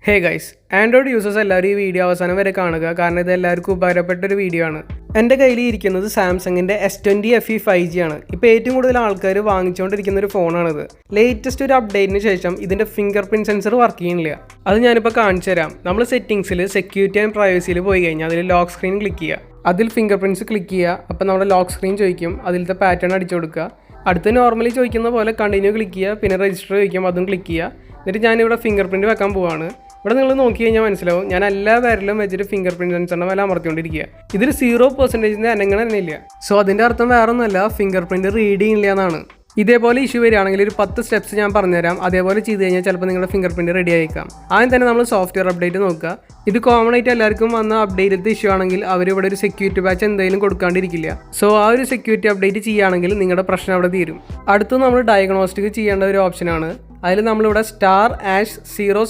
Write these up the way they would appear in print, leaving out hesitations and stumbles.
Hey guys, Android users എല്ലാവരും ഈ video അവസാനം വരെ കാണുക, കാരണം ഇത് എല്ലാവർക്കും ഉപകാരപ്പെട്ടൊരു വീഡിയോ ആണ്. എൻ്റെ കയ്യിൽ ഇരിക്കുന്നത് സാംസങ്ങിൻ്റെ S20 FE 5G ആണ്. ഇപ്പോൾ ഏറ്റവും കൂടുതൽ ആൾക്കാർ വാങ്ങിച്ചുകൊണ്ടിരിക്കുന്ന ഒരു ഫോണാണിത്. ലേറ്റസ്റ്റ് ഒരു അപ്ഡേറ്റിന് ശേഷം ഇതിൻ്റെ ഫിംഗർ പ്രിൻറ്റ് സെൻസർ വർക്ക് ചെയ്യുന്നില്ല. അത് ഞാനിപ്പോൾ കാണിച്ചു തരാം. നമ്മൾ സെറ്റിംഗ്സിൽ സെക്യൂരിറ്റി ആൻഡ് പ്രൈവസിയിൽ പോയി കഴിഞ്ഞാൽ അതിൽ ലോക്ക് സ്ക്രീൻ ക്ലിക്ക് ചെയ്യുക. അതിൽ ഫിംഗർ പ്രിൻറ്റ്സ് ക്ലിക്ക് ചെയ്യുക. അപ്പോൾ നമ്മുടെ ലോക്ക് സ്ക്രീൻ ചോദിക്കും, അതിലത്തെ പാറ്റേൺ അടിച്ചു കൊടുക്കുക. അടുത്ത് നോർമലി ചോദിക്കുന്ന പോലെ കണ്ടിന്യൂ ക്ലിക്ക് ചെയ്യുക, പിന്നെ രജിസ്റ്റർ ചോദിക്കും, അതും ക്ലിക്ക് ചെയ്യുക. എന്നിട്ട് ഞാനിവിടെ ഫിംഗർ പ്രിൻറ്റ് വെക്കാൻ പോവാണ്. ഇവിടെ നിങ്ങൾ നോക്കി കഴിഞ്ഞാൽ മനസ്സിലാവും, ഞാൻ എല്ലാ വിരലും വെച്ചിട്ട് ഫിംഗർ പ്രിൻറ്റ് സെൻസറിൻ്റെ മേലെ അമർത്തിക്കൊണ്ടിരിക്കുക. ഇതിൽ 0% അനങ്ങണ തന്നെ ഇല്ല. സോ അതിൻ്റെ അർത്ഥം വേറെ ഒന്നുമല്ല, ഫിംഗർ പ്രിൻറ്റ് റീഡ് ചെയ്യില്ല എന്നാണ്. ഇതേപോലെ ഇഷ്യൂ വരികയാണെങ്കിൽ ഒരു 10 സ്റ്റെപ്സ് ഞാൻ പറഞ്ഞുതരാം. അതേപോലെ ചെയ്ത് കഴിഞ്ഞാൽ ചിലപ്പോൾ നിങ്ങളുടെ ഫിംഗർ പ്രിൻറ്റ് റെഡി ആയിരിക്കാം. ആദ്യം തന്നെ നമ്മൾ സോഫ്റ്റ്വെയർ അപ്ഡേറ്റ് നോക്കുക. ഇത് കോമൺ ആയിട്ട് എല്ലാവർക്കും വന്ന അപ്ഡേറ്റിലത്തെ ഇഷ്യൂ ആണെങ്കിൽ അവർ ഇവിടെ ഒരു സെക്യൂരിറ്റി പാച്ച് എന്തെങ്കിലും കൊടുക്കാണ്ടിരിക്കില്ല. സോ ആ ഒരു സെക്യൂരിറ്റി അപ്ഡേറ്റ് ചെയ്യുകയാണെങ്കിൽ നിങ്ങളുടെ പ്രശ്നം അവിടെ തീരും. അടുത്ത് നമ്മൾ ഡയഗ്നോസ്റ്റിക് ചെയ്യേണ്ട ഒരു ഓപ്ഷനാണ്. അതിൽ നമ്മളിവിടെ *#0*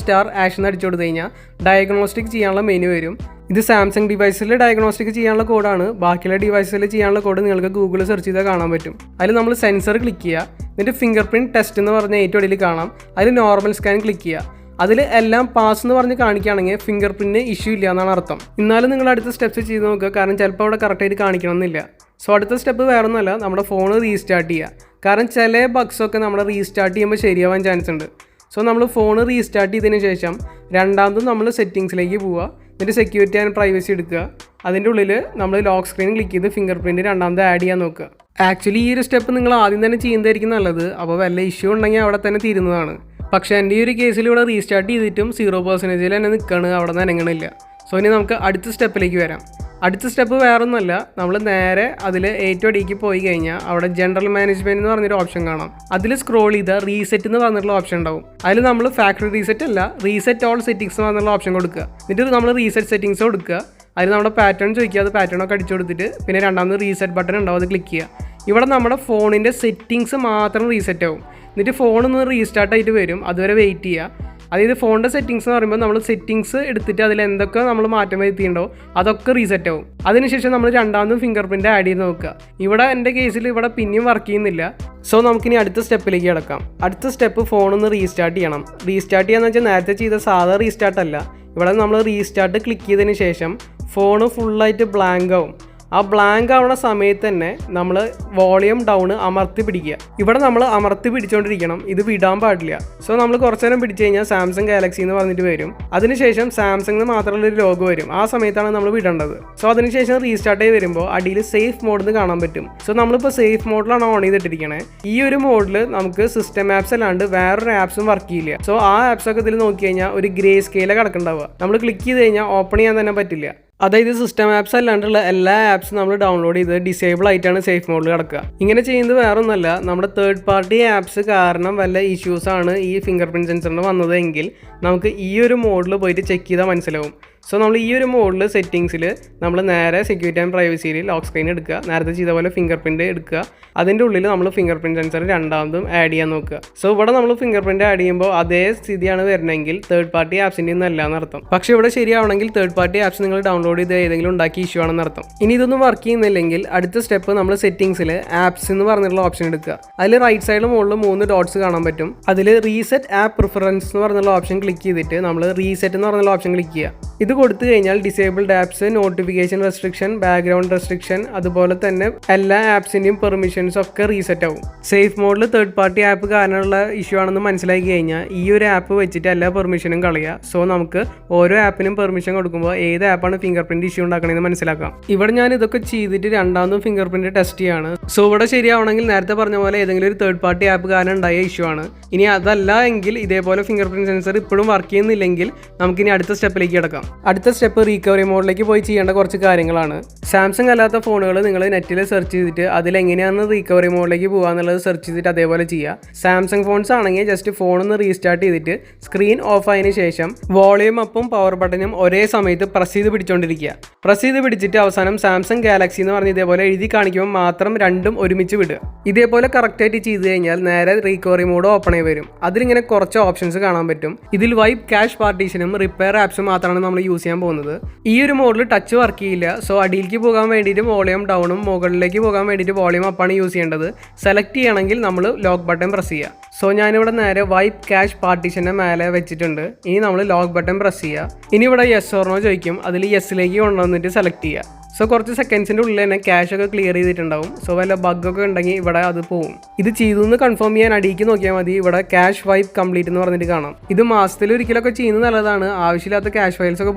എന്ന് അടിച്ചു കൊടുത്തു കഴിഞ്ഞാൽ ഡയഗ്നോസ്റ്റിക് ചെയ്യാനുള്ള മെനു വരും. ഇത് സാംസങ് ഡിവൈസിൽ ഡയഗ്നോസ്റ്റിക് ചെയ്യാനുള്ള കോഡാണ്. ബാക്കിയുള്ള ഡിവൈസിൽ ചെയ്യാനുള്ള കോഡ് നിങ്ങൾക്ക് ഗൂഗിളിൽ സെർച്ച് ചെയ്താൽ കാണാൻ പറ്റും. അതിൽ നമ്മൾ സെൻസർ ക്ലിക്ക് ചെയ്യുക. എന്നിട്ട് ഫിംഗർ പ്രിൻറ്റ് ടെസ്റ്റ് എന്ന് പറഞ്ഞ ഏറ്റവും അടിയിൽ കാണാം. അതിൽ നോർമൽ സ്കാൻ ക്ലിക്ക് ചെയ്യുക. അതിൽ എല്ലാം പാസ് എന്ന് പറഞ്ഞ് കാണിക്കുകയാണെങ്കിൽ ഫിംഗർ പ്രിൻറ്റിന് ഇഷ്യൂ ഇല്ല എന്നാണ് അർത്ഥം. എന്നാലും നിങ്ങൾ അടുത്ത സ്റ്റെപ്സ് ചെയ്ത് നോക്കുക, കാരണം ചിലപ്പോൾ അവിടെ കറക്റ്റായിട്ട് കാണിക്കണമെന്നില്ല. സോ അടുത്ത സ്റ്റെപ്പ് വേറെ ഒന്നുമല്ല, നമ്മുടെ ഫോൺ റീസ്റ്റാർട്ട് ചെയ്യുക. കാരണം ചില ബഗ്സൊക്കെ നമ്മൾ റീസ്റ്റാർട്ട് ചെയ്യുമ്പോൾ ശരിയാവാൻ ചാൻസ് ഉണ്ട്. സോ നമ്മൾ ഫോൺ റീസ്റ്റാർട്ട് ചെയ്തതിന് ശേഷം രണ്ടാമതും നമ്മൾ സെറ്റിങ്സിലേക്ക് പോവുക. എന്നിട്ട് സെക്യൂരിറ്റി ആൻഡ് പ്രൈവസി എടുക്കുക. അതിൻ്റെ ഉള്ളിൽ നമ്മൾ ലോക്ക് സ്ക്രീൻ ക്ലിക്ക് ചെയ്ത് ഫിംഗർ പ്രിൻറ്റ് രണ്ടാമത് ആഡ് ചെയ്യാൻ നോക്കുക. ആക്ച്വലി ഈ ഒരു സ്റ്റെപ്പ് നിങ്ങൾ ആദ്യം തന്നെ ചെയ്യുന്നതായിരിക്കും നല്ലത്. അപ്പോൾ വല്ല ഇഷ്യൂ ഉണ്ടെങ്കിൽ അവിടെ തന്നെ തീരുന്നതാണ്. പക്ഷേ എൻ്റെ ഈ ഒരു കേസിൽ ഇവിടെ റീസ്റ്റാർട്ട് ചെയ്തിട്ടും 0% തന്നെ നിൽക്കുകയാണ്, അവിടെ നിന്ന് അനങ്ങണില്ല. സോ ഇനി നമുക്ക് അടുത്ത സ്റ്റെപ്പിലേക്ക് വരാം. അടുത്ത സ്റ്റെപ്പ് വേറെ ഒന്നുമല്ല, നമ്മൾ നേരെ അതിൽ ഏറ്റവും അടിയിലേക്ക് പോയി കഴിഞ്ഞാൽ അവിടെ ജനറൽ മാനേജ്മെൻറ്റ് എന്ന് പറഞ്ഞൊരു ഓപ്ഷൻ കാണാം. അതിൽ സ്ക്രോൾ ചെയ്താൽ റീസെറ്റ് എന്ന് പറഞ്ഞിട്ടുള്ള ഓപ്ഷൻ ഉണ്ടാവും. അതിൽ നമ്മൾ ഫാക്ടറി റീസെറ്റ് അല്ല, റീസെറ്റ് ഓൾ സെറ്റിംഗ്സ് എന്ന് പറഞ്ഞുള്ള ഓപ്ഷൻ കൊടുക്കുക. എന്നിട്ട് നമ്മൾ റീസെറ്റ് സെറ്റിംഗ്സ് കൊടുക്കുക. അതിൽ നമ്മുടെ പാറ്റേൺ ചോദിക്കുക, അത് പാറ്റേണൊക്കെ അടിച്ചു കൊടുത്തിട്ട് പിന്നെ രണ്ടാമത് റീസെറ്റ് ബട്ടൺ ഉണ്ടാവും, അത് ക്ലിക്ക് ചെയ്യുക. ഇവിടെ നമ്മുടെ ഫോണിൻ്റെ സെറ്റിംഗ്സ് മാത്രം റീസെറ്റ് ആവും. എന്നിട്ട് ഫോണൊന്ന് റീസ്റ്റാർട്ട് ആയിട്ട് വരും, അതുവരെ വെയിറ്റ് ചെയ്യുക. അതായത് ഫോണിൻ്റെ സെറ്റിംഗ്സ് എന്ന് പറയുമ്പോൾ നമ്മൾ സെറ്റിംഗ്സ് എടുത്തിട്ട് അതിൽ എന്തൊക്കെ നമ്മൾ മാറ്റം വരുത്തിയിട്ടുണ്ടോ അതൊക്കെ റീസെറ്റ് ആവും. അതിനുശേഷം നമ്മൾ രണ്ടാമതും ഫിംഗർ പ്രിൻറ്റ് ആഡ് ചെയ്ത് നോക്കുക. ഇവിടെ എൻ്റെ കേസിൽ ഇവിടെ പിന്നെയും വർക്ക് ചെയ്യുന്നില്ല. സോ നമുക്കിനി അടുത്ത സ്റ്റെപ്പിലേക്ക് കിടക്കാം. അടുത്ത സ്റ്റെപ്പ് ഫോണൊന്ന് റീസ്റ്റാർട്ട് ചെയ്യണം. റീസ്റ്റാർട്ട് ചെയ്യാന്ന് വെച്ചാൽ നേരത്തെ ചെയ്ത സാധാ റീസ്റ്റാർട്ട് അല്ല. ഇവിടെ നമ്മൾ റീസ്റ്റാർട്ട് ക്ലിക്ക് ചെയ്തതിന് ശേഷം ഫോണ് ഫുള്ളായിട്ട് ബ്ലാങ്ക് ആവും. ആ ബ്ലാങ്ക് ആവുന്ന സമയത്ത് തന്നെ നമ്മൾ വോളിയം ഡൗൺ അമർത്തി പിടിക്കുക. ഇവിടെ നമ്മൾ അമർത്തി പിടിച്ചുകൊണ്ടിരിക്കണം, ഇത് വിടാൻ പാടില്ല. സോ നമ്മൾ കുറച്ച് നേരം പിടിച്ചു കഴിഞ്ഞാൽ സാംസങ് ഗാലക്സി എന്ന് പറഞ്ഞിട്ട് വരും. അതിനുശേഷം സാംസങ് മാത്രമുള്ളൊരു ലോഗോ വരും. ആ സമയത്താണ് നമ്മൾ വിടേണ്ടത്. സോ അതിനുശേഷം റീസ്റ്റാർട്ട് ചെയ്ത് വരുമ്പോൾ അടിയിൽ സേഫ് മോഡ് എന്ന് കാണാൻ പറ്റും. സോ നമ്മളിപ്പോൾ സേഫ് മോഡിലാണ് ഓൺ ചെയ്തിട്ടിരിക്കണേ. ഈ ഒരു മോഡിൽ നമുക്ക് സിസ്റ്റം ആപ്സ് അല്ലാണ്ട് വേറൊരു ആപ്സും വർക്ക് ചെയ്യില്ല. സോ ആ ആപ്സൊക്കെ ഇതിൽ നോക്കി കഴിഞ്ഞാൽ ഒരു ഗ്രേ സ്കെയിലാണ് കിടക്കുന്നുണ്ടാവുക. നമ്മൾ ക്ലിക്ക് ചെയ്ത് കഴിഞ്ഞാൽ ഓപ്പൺ ചെയ്യാൻ തന്നെ പറ്റില്ല. അതായത് സിസ്റ്റം ആപ്സ് അല്ലാണ്ടുള്ള എല്ലാ ആപ്സും നമ്മൾ ഡൗൺലോഡ് ചെയ്ത് ഡിസേബിൾ ആയിട്ടാണ് സേഫ് മോഡിൽ കിടക്കുക. ഇങ്ങനെ ചെയ്യുന്നത് വേറെ ഒന്നല്ല, നമ്മുടെ തേർഡ് പാർട്ടി ആപ്സ് കാരണം വല്ല ഇഷ്യൂസാണ് ഈ ഫിംഗർ പ്രിൻറ്റ് സെൻസറിന് വന്നതെങ്കിൽ നമുക്ക് ഈ ഒരു മോഡിൽ പോയിട്ട് ചെക്ക് ചെയ്താൽ മനസ്സിലാവും. സോ നമ്മൾ ഈ ഒരു മോഡിൽ സെറ്റിങ്സിൽ നമ്മൾ നേരെ സെക്യൂരിറ്റി ആൻഡ് പ്രൈവസിയിൽ ലോക്ക് സ്ക്രീൻ എടുക്കുക. നേരത്തെ ചെയ്ത പോലെ ഫിംഗർ പ്രിൻറ്റ് എടുക്കുക. അതിൻ്റെ ഉള്ളിൽ നമ്മൾ ഫിംഗർ പ്രിൻറ്റ് സെൻസർ രണ്ടാമതും ആഡ് ചെയ്യാൻ നോക്കുക. സോ ഇവിടെ നമ്മൾ ഫിംഗർ പ്രിൻറ്റ് ആഡ് ചെയ്യുമ്പോൾ അതേ സ്ഥിതിയാണ് വരുന്നതെങ്കിൽ തേർഡ് പാർട്ടി ആപ്സിൻ്റെ ഒന്നും അല്ല എന്നർത്ഥം. പക്ഷേ ഇവിടെ ശരിയാവണമെങ്കിൽ തേർഡ് പാർട്ടി ആപ്സ് നിങ്ങൾ ഡൗൺലോഡ് ചെയ്ത് ഏതെങ്കിലും ഉണ്ടാക്കി ഇഷ്യൂ ആണെന്ന് അർത്ഥം. ഇനി ഇതൊന്നും വർക്ക് ചെയ്യുന്നില്ലെങ്കിൽ അടുത്ത സ്റ്റെപ്പ് നമ്മൾ സെറ്റിങ്സിൽ ആപ്സ് എന്ന് പറഞ്ഞിട്ടുള്ള ഓപ്ഷൻ എടുക്കുക. അതിൽ റൈറ്റ് സൈഡിൽ മുകളിൽ 3 ഡോട്ട്സ് കാണാൻ പറ്റും. അതിൽ റീസെറ്റ് ആപ്പ് പ്രിഫറൻസ് എന്ന് പറഞ്ഞുള്ള ഓപ്ഷൻ ക്ലിക്ക് ചെയ്തിട്ട് നമ്മൾ റീസെറ്റ് എന്ന് പറഞ്ഞുള്ള ഓപ്ഷൻ ക്ലിക്ക് ചെയ്യുക. ഇത് കൊടുത്തു കഴിഞ്ഞാൽ disabled apps, notification restriction, background restriction, അതുപോലെ തന്നെ എല്ലാ ആപ്സിൻ്റെയും പെർമിഷൻസ് ഒക്കെ റീസെറ്റ് ആവും. സേഫ് മോഡിൽ തേർഡ് പാർട്ടി ആപ്പ് കാരണമുള്ള ഇഷ്യൂ ആണെന്ന് മനസ്സിലാക്കി കഴിഞ്ഞാൽ ഈ ഒരു ആപ്പ് വെച്ചിട്ട് എല്ലാ പെർമിഷനും കളയുക. സോ നമുക്ക് ഓരോ ആപ്പിനും പെർമിഷൻ കൊടുക്കുമ്പോൾ ഏത് ആപ്പാണ് ഫിംഗർ പ്രിൻറ്റ് ഇഷ്യൂ ഉണ്ടാക്കണമെന്ന് മനസ്സിലാക്കാം. ഇവിടെ ഞാൻ ഇതൊക്കെ ചെയ്തിട്ട് രണ്ടാമതും ഫിംഗർ പ്രിൻറ്റ് ടെസ്റ്റ് ചെയ്യാണ്. സോ ഇവിടെ ശരിയാവണമെങ്കിൽ നേരത്തെ പറഞ്ഞ പോലെ ഏതെങ്കിലും ഒരു തേർഡ് പാർട്ടി ആപ്പ് കാരണം ഉണ്ടായ ഇഷ്യൂ ആണ്. ഇനി അതല്ല എങ്കിൽ ഇതേപോലെ ഫിംഗർ പ്രിൻറ്റ് സെൻസർ ഇപ്പോഴും വർക്ക് ചെയ്യുന്നില്ലെങ്കിൽ നമുക്കിനി അടുത്ത സ്റ്റെപ്പിലേക്ക് കിടക്കാം. അടുത്ത സ്റ്റെപ്പ് റീകവറി മോഡിലേക്ക് പോയി ചെയ്യേണ്ട കുറച്ച് കാര്യങ്ങളാണ്. സാംസങ് അല്ലാത്ത ഫോണുകൾ നിങ്ങൾ നെറ്റിൽ സെർച്ച് ചെയ്തിട്ട് അതിലെങ്ങനെയാണ് റീകവറി മോഡിലേക്ക് പോകുക സെർച്ച് ചെയ്തിട്ട് അതേപോലെ ചെയ്യുക. സാംസങ് ഫോൺസ് ആണെങ്കിൽ ജസ്റ്റ് ഫോണൊന്ന് റീസ്റ്റാർട്ട് ചെയ്തിട്ട് സ്ക്രീൻ ഓഫ് ആയതിനു ശേഷം വോളിയം അപ്പും പവർ ബട്ടണും ഒരേ സമയത്ത് പ്രസ് ചെയ്ത് പിടിച്ചുകൊണ്ടിരിക്കുക. പ്രസ് ചെയ്ത് പിടിച്ചിട്ട് അവസാനം സാംസങ് ഗാലക്സി എന്ന് പറഞ്ഞ് ഇതേപോലെ എഴുതി കാണിക്കുമ്പോൾ മാത്രം രണ്ടും ഒരുമിച്ച് വിടുക. ഇതേപോലെ കറക്റ്റായിട്ട് ചെയ്ത് കഴിഞ്ഞാൽ നേരെ റീകവറി മോഡ് ഓപ്പൺ ആയി വരും. അതിലിങ്ങനെ കുറച്ച് ഓപ്ഷൻസ് കാണാൻ പറ്റും. ഇതിൽ വൈപ്പ് ക്യാഷ് പാർട്ടീഷനും റിപ്പയർ ആപ്സും മാത്രമാണ് നമ്മൾ യൂസ് ചെയ്യാൻ പോകുന്നത്. ഈ ഒരു മോഡിൽ ടച്ച് വർക്ക് ചെയ്യില്ല. സോ അടിയിലേക്ക് പോകാൻ വേണ്ടിയിട്ട് വോളിയം ഡൗണും മുകളിലേക്ക് പോകാൻ വേണ്ടിയിട്ട് വോളിയം അപ്പാണ് യൂസ് ചെയ്യേണ്ടത്. സെലക്ട് ചെയ്യണമെങ്കിൽ നമ്മൾ ലോക്ക് ബട്ടൺ പ്രസ് ചെയ്യുക. സോ ഞാനിവിടെ നേരെ വൈപ്പ് ക്യാഷ് പാർട്ടീഷൻ്റെ മേലെ വെച്ചിട്ടുണ്ട്. ഇനി നമ്മൾ ലോക്ക് ബട്ടൺ പ്രസ് ചെയ്യുക. ഇനി ഇവിടെ യെസ് ഓർ നോ ചോദിക്കും. അതിൽ യെസ്സിലേക്ക് കൊണ്ടുവന്നിട്ട് സെലക്ട് ചെയ്യുക. സോ കുറച്ച് സെക്കൻഡ്സിൻ്റെ ഉള്ളിൽ തന്നെ ക്യാഷ് ഒക്കെ ക്ലിയർ ചെയ്തിട്ടുണ്ടാവും. സോ വല്ല ബഗ്ഗൊക്കെ ഉണ്ടെങ്കിൽ ഇവിടെ അത് പോവും. ഇത് ചെയ്തു എന്ന് കൺഫേം ചെയ്യാൻ അടിയിലേക്ക് നോക്കിയാൽ മതി. ഇവിടെ ക്യാഷ് വൈപ്പ് കംപ്ലീറ്റ് എന്ന് പറഞ്ഞിട്ട് കാണാം. ഇത് മാസത്തിൽ ഒരിക്കലൊക്കെ ചെയ്യുന്നത് നല്ലതാണ്. ആവശ്യമില്ലാത്ത ക്യാഷ് ഫയൽസ് ഒക്കെ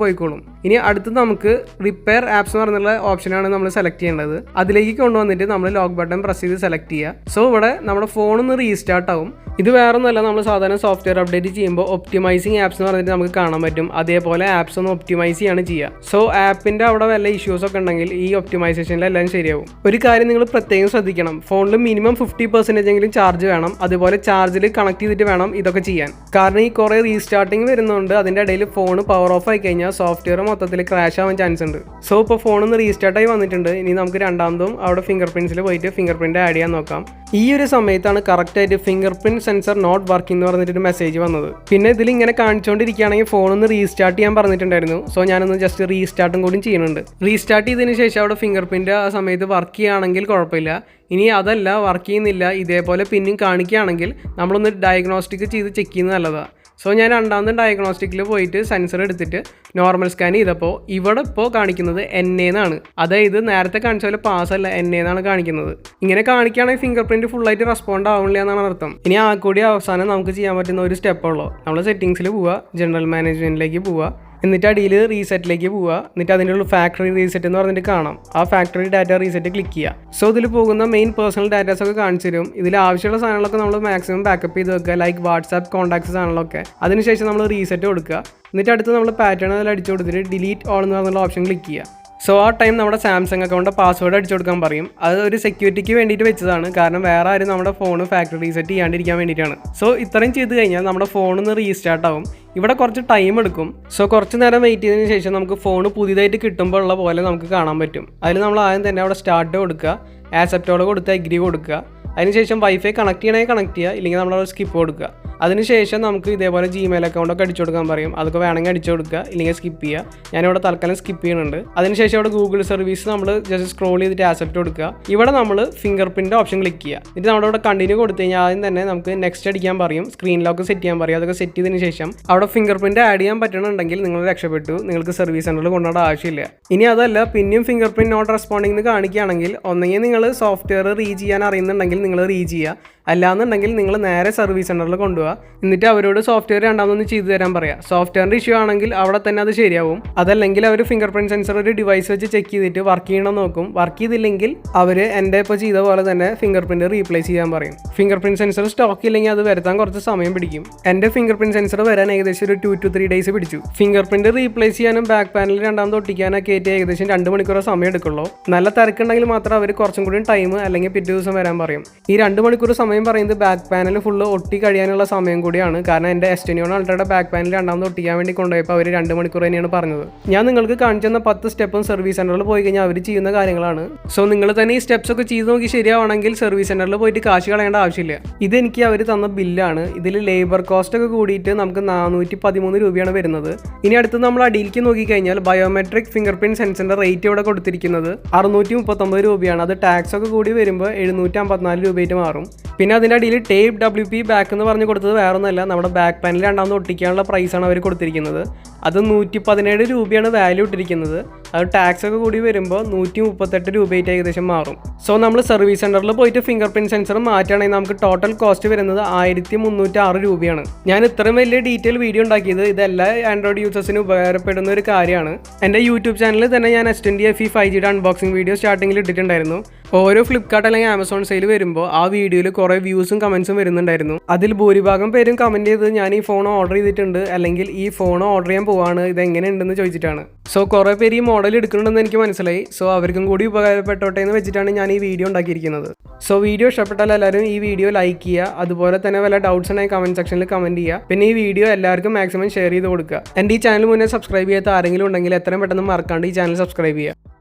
പോയിക്കോളും. ഇനി അടുത്ത് നമുക്ക് റിപ്പയർ ആപ്സ് എന്ന് പറഞ്ഞുള്ള ഓപ്ഷനാണ് നമ്മൾ സെലക്ട് ചെയ്യേണ്ടത്. അതിലേക്ക് കൊണ്ടുവന്നിട്ട് നമ്മൾ ലോക്ക് ബട്ടൺ പ്രസ് ചെയ്ത് സെലക്ട് ചെയ്യുക. സോ ഇവിടെ നമ്മുടെ ഫോണൊന്ന് റീസ്റ്റാർട്ട് ആവും. ഇത് വേറെ ഒന്നുമല്ല, നമ്മൾ സാധാരണ സോഫ്റ്റ്വെയർ അപ്ഡേറ്റ് ചെയ്യുമ്പോൾ ഒപ്റ്റിമൈസിങ് ആപ്സ് എന്ന് പറഞ്ഞിട്ട് നമുക്ക് കാണാൻ പറ്റും. അതേപോലെ ആപ്സ് ഒന്ന് ഒപ്റ്റിമൈസ് ചെയ്യാണ് ചെയ്യുക. സോ ആപ്പിൻ്റെ അവിടെ വല്ല ഇഷ്യൂസ് ഒക്കെ ഉണ്ടെങ്കിൽ ഈ ഒപ്റ്റിമൈസേഷനിലെല്ലാം ശരിയാവും. ഒരു കാര്യം നിങ്ങൾ പ്രത്യേകം ശ്രദ്ധിക്കണം, ഫോണിൽ മിനിമം 50% എങ്കിലും ചാർജ് വേണം. അതുപോലെ ചാർജിൽ കണക്ട് ചെയ്തിട്ട് വേണം ഇതൊക്കെ ചെയ്യാൻ. കാരണം ഈ കുറേ റീസ്റ്റാർട്ടിങ് വരുന്നുണ്ട്. അതിൻ്റെ ഇടയിൽ ഫോൺ പവർ ഓഫ് ആയി കഴിഞ്ഞാൽ സോഫ്റ്റ്വെയർ മൊത്തത്തിൽ ക്രാഷ് ആവാൻ ചാൻസ് ഉണ്ട്. സോ ഇപ്പോൾ ഫോണൊന്ന് റീസ്റ്റാർട്ടായി വന്നിട്ടുണ്ട്. ഇനി നമുക്ക് രണ്ടാമതും അവിടെ ഫിംഗർ പ്രിൻസിൽ പോയിട്ട് ഫിംഗർ പ്രിൻ്റ് ആഡ് ചെയ്യാൻ നോക്കാം. ഈ ഒരു സമയത്താണ് കറക്റ്റായിട്ട് fingerprint sensor not working എന്ന് പറഞ്ഞിട്ടൊരു മെസ്സേജ് വന്നത്. പിന്നെ ഇതിൽ ഇങ്ങനെ കാണിച്ചുകൊണ്ടിരിക്കുകയാണെങ്കിൽ ഫോണൊന്ന് റീസ്റ്റാർട്ട് ചെയ്യാൻ പറഞ്ഞിട്ടുണ്ടായിരുന്നു. സോ ഞാനൊന്ന് ജസ്റ്റ് റീസ്റ്റാർട്ടും കൂടി ചെയ്യുന്നുണ്ട്. റീസ്റ്റാർട്ട് ചെയ്തതിന് ശേഷം അവിടെ ഫിംഗർ പ്രിൻ്റ് ആ സമയത്ത് വർക്ക് ചെയ്യുകയാണെങ്കിൽ കുഴപ്പമില്ല. ഇനി അതല്ല, വർക്ക് ചെയ്യുന്നില്ല, ഇതേപോലെ പിന്നും കാണിക്കുകയാണെങ്കിൽ നമ്മളൊന്ന് ഡയഗ്നോസ്റ്റിക് ചെയ്ത് ചെക്ക് ചെയ്യുന്നത് നല്ലതാണ്. സോ ഞാൻ രണ്ടാമത് ഡയഗ്നോസ്റ്റിക്കിൽ പോയിട്ട് സെൻസർ എടുത്തിട്ട് നോർമൽ സ്കാൻ ചെയ്തപ്പോൾ ഇവിടെ ഇപ്പോൾ കാണിക്കുന്നത് NA എന്നാണ്. അതായത് നേരത്തെ കാണിച്ച പോലെ പാസ്സല്ല, NA എന്നാണ് കാണിക്കുന്നത്. ഇങ്ങനെ കാണിക്കുകയാണെങ്കിൽ ഫിംഗർ പ്രിൻറ്റ് ഫുള്ളായിട്ട് റെസ്പോണ്ട് ആവില്ല എന്നാണ് അർത്ഥം. ഇനി ആ കൂടി അവസാനം നമുക്ക് ചെയ്യാൻ പറ്റുന്ന ഒരു സ്റ്റെപ്പുള്ളൂ. നമ്മൾ സെറ്റിങ്സിൽ പോവുക, ജനറൽ മാനേജ്മെൻറ്റിലേക്ക് പോവുക, എന്നിട്ട് അടിയിൽ റീസെറ്റിലേക്ക് പോവുക. എന്നിട്ട് അതിൻ്റെ ഉള്ള ഫാക്ടറി റീസെറ്റ് എന്ന് പറഞ്ഞിട്ട് കാണാം. ആ ഫാക്ടറി ഡാറ്റ റീസെറ്റ് ക്ലിക്ക് ചെയ്യുക. സോ ഇതിൽ പോകുന്ന മെയിൻ പേഴ്സണൽ ഡാറ്റാസ് ഒക്കെ കാണിച്ചു തരും. ഇതിൽ ആവശ്യമുള്ള സാധനങ്ങളൊക്കെ നമ്മൾ മാക്സിമം ബാക്കപ്പ് ചെയ്ത് വെക്കുക, ലൈക്ക് വാട്സാപ്പ് കോൺടാക്ട്സ് സാധനങ്ങളൊക്കെ. അതിനുശേഷം നമ്മൾ റീസെറ്റ് കൊടുക്കുക. എന്നിട്ട് അടുത്ത് നമ്മൾ പാറ്റേൺ അതിൽ അടിച്ചു കൊടുത്തിട്ട് ഡിലീറ്റ് ഓൾ എന്ന് പറഞ്ഞുള്ള ഓപ്ഷൻ ക്ലിക്ക് ചെയ്യുക. സോ ആ ടൈം നമ്മുടെ സാംസങ് അക്കൗണ്ട് പാസ്വേഡ് അടിച്ചു കൊടുക്കാൻ പറയും. അത് ഒരു സെക്യൂരിറ്റിക്ക് വേണ്ടിയിട്ട് വെച്ചതാണ്. കാരണം വേറെ ആരും നമ്മുടെ ഫോൺ ഫാക്ടറി റീസെറ്റ് ചെയ്യാണ്ടിരിക്കാൻ വേണ്ടിയിട്ടാണ്. സോ ഇത്രയും ചെയ്ത് കഴിഞ്ഞാൽ നമ്മുടെ ഫോണൊന്ന് റീസ്റ്റാർട്ട് ആവും. ഇവിടെ കുറച്ച് ടൈം എടുക്കും. സോ കുറച്ച് നേരം വെയിറ്റ് ചെയ്തതിന് ശേഷം നമുക്ക് ഫോൺ പുതിയതായിട്ട് കിട്ടുമ്പോൾ ഉള്ള പോലെ നമുക്ക് കാണാൻ പറ്റും. അതിൽ നമ്മൾ ആദ്യം തന്നെ അവിടെ സ്റ്റാർട്ട് കൊടുക്കുക, ആക്സെപ്റ്റോടെ കൊടുത്ത് അഗ്രി കൊടുക്കുക. അതിനുശേഷം വൈഫൈ കണക്ട് ചെയ്യണമെങ്കിൽ കണക്ട് ചെയ്യുക, ഇല്ലെങ്കിൽ നമ്മളവിടെ സ്കിപ്പ് കൊടുക്കുക. അതിനുശേഷം നമുക്ക് ഇതേപോലെ ജിമെയിൽ അക്കൗണ്ടൊക്കെ അടിച്ചു കൊടുക്കാൻ പറയും. അതൊക്കെ വേണമെങ്കിൽ അടിച്ചു കൊടുക്കുക, ഇല്ലെങ്കിൽ സ്കിപ്പ് ചെയ്യുക. ഞാനിവിടെ തൽക്കാലം സ്കിപ്പ് ചെയ്യുന്നുണ്ട്. അതിനുശേഷം ഇവിടെ ഗൂഗിൾ സർവീസ് നമ്മൾ ജസ്റ്റ് സ്ക്രോൾ ചെയ്തിട്ട് ആക്സെപ്റ്റ് കൊടുക്കുക. ഇവിടെ നമ്മൾ ഫിംഗർ പ്രിൻ്റ് ഓപ്ഷൻ ക്ലിക്ക് ചെയ്യുക. എന്നിട്ട് നമ്മുടെ ഇവിടെ കണ്ടിന്യൂ കൊടുത്തു കഴിഞ്ഞാൽ ആദ്യം തന്നെ നമുക്ക് നെക്സ്റ്റ് അടിക്കാൻ പറയും, സ്ക്രീൻ ലോക്ക് സെറ്റ് ചെയ്യാൻ പറയും. അതൊക്കെ സെറ്റ് ചെയ്തതിന് ശേഷം അവിടെ ഫിംഗർ പ്രിൻ്റ് ആഡ് ചെയ്യാൻ പറ്റണമെന്നുണ്ടെങ്കിൽ നിങ്ങൾ രക്ഷപ്പെട്ടു, നിങ്ങൾക്ക് സർവീസ് സെൻ്ററിൽ കൊണ്ടുപോകേണ്ട ആവശ്യമില്ല. ഇനി അതല്ല, പിന്നെയും ഫിംഗർ പ്രിൻ്റ് നോട്ട് റെസ്പോണ്ടിങ് എന്ന് കാണിക്കുകയാണെങ്കിൽ ഒന്നെങ്കിൽ നിങ്ങൾ സോഫ്റ്റ്വെയർ റീച്ച് ചെയ്യാൻ അറിയുന്നുണ്ടെങ്കിൽ നിങ്ങൾ റീച്ച് ചെയ്യുക, അല്ലാന്നുണ്ടെങ്കിൽ നിങ്ങൾ നേരെ സർവീസ് സെൻ്ററിൽ കൊണ്ടുപോകുക. എന്നിട്ട് അവരോട് സോഫ്റ്റ്വെയർ രണ്ടാമതൊന്ന് ചെയ്തു തരാൻ പറയാം. സോഫ്റ്റ്വെയറിൻ്റെ ഇഷ്യൂ ആണെങ്കിൽ അവിടെ തന്നെ അത് ശരിയാവും. അതല്ലെങ്കിൽ അവർ ഫിംഗർ പ്രിൻറ്റ് സെൻസർ ഒരു ഡിവൈസ് വെച്ച് ചെക്ക് ചെയ്തിട്ട് വർക്ക് ചെയ്യണമെന്ന് നോക്കും. വർക്ക് ചെയ്തില്ലെങ്കിൽ അവർ എൻ്റെ ഇപ്പോൾ ചെയ്ത പോലെ തന്നെ ഫിംഗർ പ്രിൻറ്റ് റീപ്ലേസ് ചെയ്യാൻ പറയും. ഫിംഗർ പ്രിൻറ്റ് സെൻസർ സ്റ്റോക്ക് ഇല്ലെങ്കിൽ അത് വരുത്താൻ കുറച്ച് സമയം പിടിക്കും. എൻ്റെ ഫിംഗർ പ്രിൻറ്റ് സെൻസർ വരാൻ ഏകദേശം ഒരു 2 to 3 days പിടിച്ചു. ഫിംഗർ പ്രിൻറ്റ് റീപ്ലേസ് ചെയ്യാനും ബാക്ക് പാനൽ രണ്ടാമത് ഒട്ടിക്കാനൊക്കെ ആയിട്ട് ഏകദേശം 2 മണിക്കൂർ സമയം എടുക്കുള്ളൂ. നല്ല തിരക്കുണ്ടെങ്കിൽ മാത്രം അവർ കുറച്ചും കൂടി ടൈം അല്ലെങ്കിൽ പിറ്റേ ദിവസം വരാൻ പറയും. ഈ 2 മണിക്കൂർ സമയം പറയുന്നത് ബാക്ക് പാനൽ ഫുള്ള് ഒട്ടി കഴിയാനുള്ള സമയം കൂടിയാണ്. കാരണം എൻ്റെ S20 അൾട്രയുടെ ബാക്ക് പാനൽ രണ്ടാമത് ഒട്ടിക്കാൻ വേണ്ടി കൊണ്ടുപോയപ്പോൾ അവർ 2 മണിക്കൂർ തന്നെയാണ് പറഞ്ഞത്. ഞാൻ നിങ്ങൾക്ക് കാണിച്ചു തന്ന 10 സ്റ്റെപ്പും സർവീസ് സെൻ്ററിൽ പോയി കഴിഞ്ഞാൽ അവർ ചെയ്യുന്ന കാര്യങ്ങളാണ്. സോ നിങ്ങൾ തന്നെ ഈ സ്റ്റെപ്സ് ഒക്കെ ചെയ്ത് നോക്കി ശരിയാവണമെങ്കിൽ സർവീസ് സെൻ്ററിൽ പോയിട്ട് കാശ് കളയേണ്ട ആവശ്യമില്ല. ഇതെനിക്ക് അവർ തന്ന ബില്ലാണ്. ഇതിൽ ലേബർ കോസ്റ്റ് ഒക്കെ കൂടിയിട്ട് നമുക്ക് 413 രൂപയാണ് വരുന്നത്. ഇനി അടുത്ത് നമ്മൾ അടിയിലേക്ക് നോക്കിക്കഴിഞ്ഞാൽ ബയോമെട്രിക് ഫിംഗർ പ്രിൻറ്റ് സെൻസറിൻ്റെ റേറ്റ് ഇവിടെ കൊടുത്തിരിക്കുന്നത് 639 രൂപയാണ്. അത് ടാക്സ് ഒക്കെ കൂടി വരുമ്പോൾ 754 രൂപയായിട്ട് മാറും. പിന്നെ അതിൻ്റെ അടിയിൽ ടേപ്പ് WP ബാക്ക് എന്ന് പറഞ്ഞ് കൊടുത്തത് വേറെ ഒന്നുമല്ല, നമ്മുടെ ബാക്ക് പാനൽ രണ്ടാമത് ഒട്ടിക്കാനുള്ള പ്രൈസാണ് അവർ കൊടുത്തിരിക്കുന്നത്. അത് 117 രൂപയാണ് വാല്യൂ ഇട്ടിരിക്കുന്നത്. അത് ടാക്സ് ഒക്കെ കൂടി വരുമ്പോൾ 138 രൂപയായിട്ട് ഏകദേശം മാറും. സോ നമ്മൾ സർവീസ് സെൻ്ററിൽ പോയിട്ട് ഫിംഗർ പ്രിൻറ്റ് സെൻസർ മാറ്റുകയാണെങ്കിൽ നമുക്ക് ടോട്ടൽ കോസ്റ്റ് വരുന്നത് 1306 രൂപയാണ്. ഞാൻ ഇത്രയും വലിയ ഡീറ്റെയിൽ വീഡിയോ ഉണ്ടാക്കിയത് ഇതെല്ലാ ആൻഡ്രോയിഡ് യൂസേഴ്സിന് ഉപകാരപ്പെടുന്ന ഒരു കാര്യമാണ്. എൻ്റെ യൂട്യൂബ് ചാനലിൽ തന്നെ ഞാൻ S20 FE 5Gയുടെ അൺബോക്സിംഗ് വീഡിയോ സ്റ്റാർട്ടിങ്ങിൽ ഇട്ടിട്ടുണ്ടായിരുന്നു. ഓരോ ഫ്ലിപ്കാർട്ട് അല്ലെങ്കിൽ ആമസോൺ സെയിൽ വരുമ്പോൾ ആ വീഡിയോയിൽ കുറേ വ്യൂസും കമൻസും വരുന്നുണ്ടായിരുന്നു. അതിൽ ഭൂരിഭാഗം പേരും കമൻറ്റ് ചെയ്തത് ഞാൻ ഈ ഫോൺ ഓർഡർ ചെയ്തിട്ടുണ്ട്, അല്ലെങ്കിൽ ഈ ഫോൺ ഓർഡർ ചെയ്യാൻ പോവാണ്, ഇതെങ്ങനെയുണ്ടെന്ന് ചോദിച്ചിട്ടാണ്. സോ കുറേ പേര് ഈ മോഡൽ എടുക്കുന്നുണ്ടെന്ന് എനിക്ക് മനസ്സിലായി. സോ അവർക്കും കൂടി ഉപകാരപ്പെട്ടോട്ടെ എന്ന് വെച്ചിട്ടാണ് ഞാൻ ഈ വീഡിയോ ഉണ്ടാക്കിയിരിക്കുന്നത്. സോ വീഡിയോ ഇഷ്ടപ്പെട്ടാൽ എല്ലാവരും ഈ വീഡിയോ ലൈക്ക് ചെയ്യുക. അതുപോലെ തന്നെ വല്ല ഡൗട്ട്സ് ഉണ്ടെങ്കിൽ കമൻറ്റ് സെക്ഷനിൽ കമൻറ്റ് ചെയ്യുക. പിന്നെ ഈ വീഡിയോ എല്ലാവർക്കും മാക്സിമം ഷെയർ ചെയ്ത് കൊടുക്കുക. എൻ്റെ ഈ ചാനൽ മുന്നേ സബ്സ്ക്രൈബ് ചെയ്യാത്ത ആരെങ്കിലും ഉണ്ടെങ്കിൽ എത്രയും പെട്ടെന്ന് മറക്കാണ്ട് ഈ ചാനൽ സബ്സ്ക്രൈബ് ചെയ്യുക.